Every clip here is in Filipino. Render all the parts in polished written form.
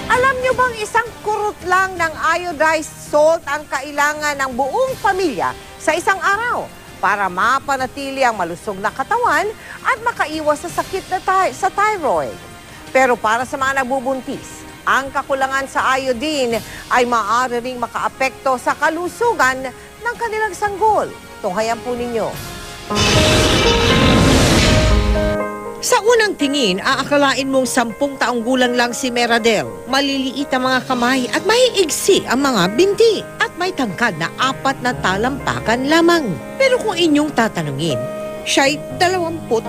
Alam nyo bang isang kurot lang ng iodized salt ang kailangan ng buong pamilya sa isang araw para mapanatili ang malusog na katawan at makaiwas sa sakit na sa thyroid? Pero para sa mga nagbubuntis, ang kakulangan sa iodine ay maaari ring makaapekto sa kalusugan ng kanilang sanggol. Tunghayan po ninyo. Sa unang tingin, aakalain mong 10 taong gulang lang si Meradel. Maliliit ang mga kamay at maiigsi ang mga binti. At may tangkad na 4 na talampakan lamang. Pero kung inyong tatanungin, siya'y 26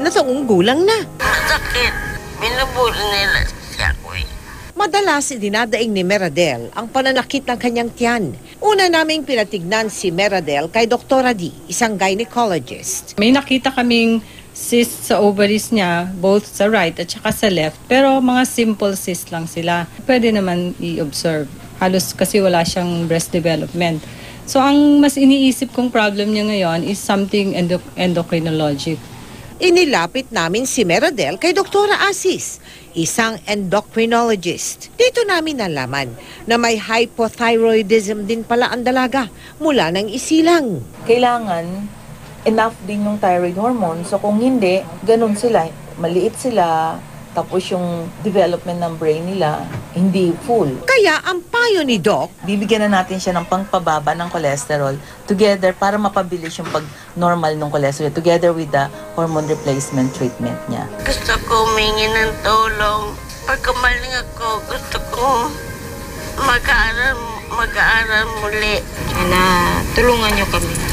na taong gulang na. Masakit. Binubuli nila siya ko eh. Madalas dinadaing ni Meradel ang pananakit ng kanyang tiyan. Una naming pinatignan si Meradel kay Dr. D, isang gynecologist. May nakita kaming cyst sa ovaries niya, both sa right at saka sa left. Pero mga simple cyst lang sila. Pwede naman i-observe. Halos kasi wala siyang breast development. So ang mas iniisip kong problem niya ngayon is something endocrinologic. Inilapit namin si Meradel kay Dr. Asis, isang endocrinologist. Dito namin nalaman na may hypothyroidism din pala ang dalaga mula ng isilang. Kailangan enough din yung thyroid hormone. So kung hindi, ganun sila. Maliit sila, tapos yung development ng brain nila, hindi full. Kaya ang payo ni Doc, Bibigyan na natin siya ng pangpababa ng cholesterol together para mapabilis yung pag-normal ng cholesterol together with the hormone replacement treatment niya. Gusto ko humingi ng tulong. Pagkamaling ako, gusto ko mag-aaral muli. Sana tulungan niyo kami.